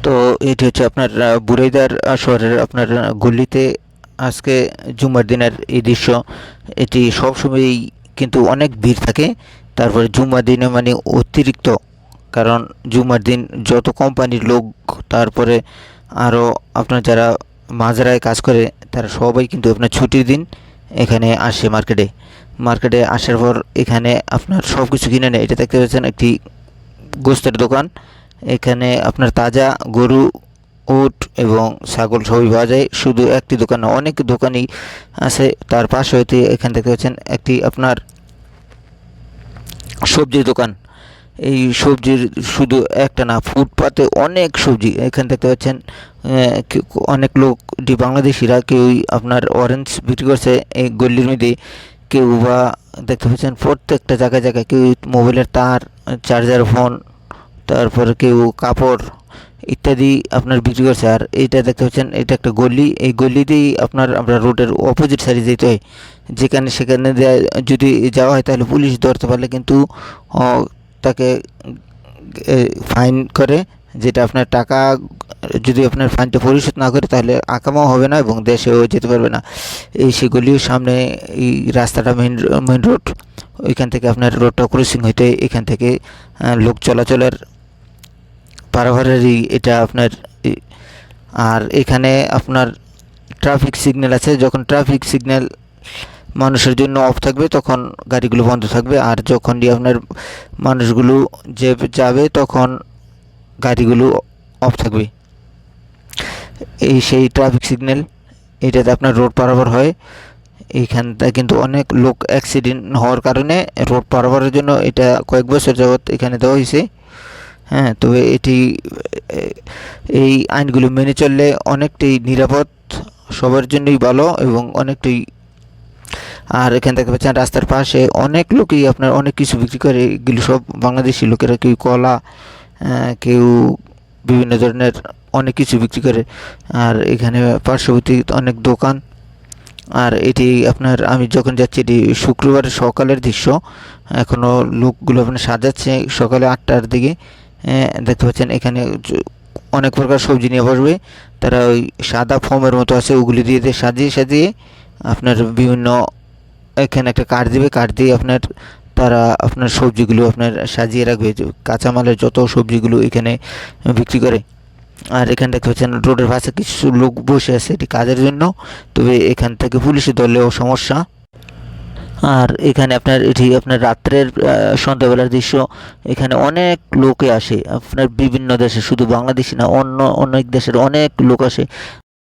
তো এটি হচ্ছে আপনার বুরাইদার শহরের আপনার গল্লিতে আজকে জুম্মার দিনের এই দৃশ্য। এটি সবসময়ই কিন্তু অনেক ভিড় থাকে। তারপরে জুম্মার দিনে মানে অতিরিক্ত, কারণ জুম্মার দিন যত কোম্পানির লোক, তারপরে আরও আপনার যারা মাজরায় কাজ করে তারা সবাই কিন্তু আপনার ছুটির দিন এখানে আসে মার্কেটে। মার্কেটে আসার পর এখানে আপনার সব কিছু কিনে নেয়। এটা দেখতে পাচ্ছেন একটি গোস্তের দোকান। এখানে আপনার তাজা গরু, উট এবং ছাগল সবই পাওয়া যায়। শুধু একটি দোকান না, অনেক দোকানই আছে। তার পাশে হইতে এখানে দেখতে পাচ্ছেন একটি আপনার সবজির দোকান। এই সবজির শুধু একটা না, ফুটপাতে অনেক সবজি এখানে দেখতে পাচ্ছেন। অনেক লোক বাংলাদেশিরা কেউই আপনার অরেঞ্জ বিক্রি করছে এই গল্লির মধ্যে। কেউ বা দেখতে পাচ্ছেন প্রত্যেকটা জায়গায় জায়গায় কেউ মোবাইলের তার, চার্জার, ফোন, তারপর কেউ কাপড় ইত্যাদি আপনার বিক্রি করছে। আর এইটা দেখতে পাচ্ছেন, এটা একটা গলি। এই গলিতেই আপনার আমরা রোডের অপোজিট সাইডে যেতে হয়। যেখানে সেখানে যদি যাওয়া হয় তাহলে পুলিশ ধরতে পারলে কিন্তু তাকে ফাইন করে, যেটা আপনার টাকা যদি আপনার ফাইনটা পরিশোধ না করে তাহলে আকামাও হবে না এবং দেশেও যেতে পারবে না। এই সেগুলির সামনে এই রাস্তাটা মেন রোড। ওইখান থেকে আপনার রোডটা ক্রসিং হইতে এখান থেকে লোক চলাচলের পারাভারেরই এটা আপনার। আর এখানে আপনার ট্রাফিক সিগন্যাল আছে। যখন ট্রাফিক সিগন্যাল মানুষের জন্য অফ থাকবে তখন গাড়িগুলো বন্ধ থাকবে, আর যখনই আপনার মানুষগুলো যে যাবে তখন গাড়িগুলো অফ থাকবে। এই সেই ট্রাফিক সিগন্যাল, এটাতে আপনার রোড পারাপার হয়। এইখানটা কিন্তু অনেক লোক অ্যাক্সিডেন্ট হওয়ার কারণে রোড পারাপারের জন্য এটা কয়েক বছর যাবৎ এখানে দেওয়া হয়েছে। হ্যাঁ, তবে এটি এই আইনগুলো মেনে চললে অনেকটাই নিরাপদ, সবার জন্যই ভালো এবং অনেকটাই। আর এখান থেকে পাচ্ছেন রাস্তার পাশে অনেক লোকই আপনার অনেক কিছু বিক্রি করে। এগুলো সব বাংলাদেশি লোকেরা, কেউ কলা, কেউ বিভিন্ন ধরনের অনেক কিছু বিক্রি করে। আর এখানে পার্শ্ববর্তী অনেক দোকান। আর এটি আপনার আমি যখন যাচ্ছি, এটি শুক্রবারের সকালের দৃশ্য। এখনও লোকগুলো আপনার সাজাচ্ছে সকালে 8টার দিকে। দেখতে পাচ্ছেন এখানে অনেক প্রকার সবজি নিয়ে বসবে। তারা ওই সাদা ফোমের মতো আছে, ওগুলি দিয়ে সাজিয়ে সাজিয়ে আপনার বিভিন্ন, এখানে একটা কার্ড দিবে, কার্ড দিয়ে আপনার তারা আপনার সবজিগুলো আপনার সাজিয়ে রাখবে। কাঁচামালের যত সবজিগুলো এখানে বিক্রি করে। আর এখানে দেখতে পাচ্ছেন রোডের পাশে কিছু লোক বসে আছে এটি কাজের জন্য, তবে এখান থেকে পুলিশে ধরলেও সমস্যা। আর এখানে আপনার এটি আপনার রাত্রের সন্ধ্যাবেলার দৃশ্য। এখানে অনেক লোকে আসে আপনার বিভিন্ন দেশে, শুধু বাংলাদেশি না, অন্য অনেক দেশের অনেক লোক আসে।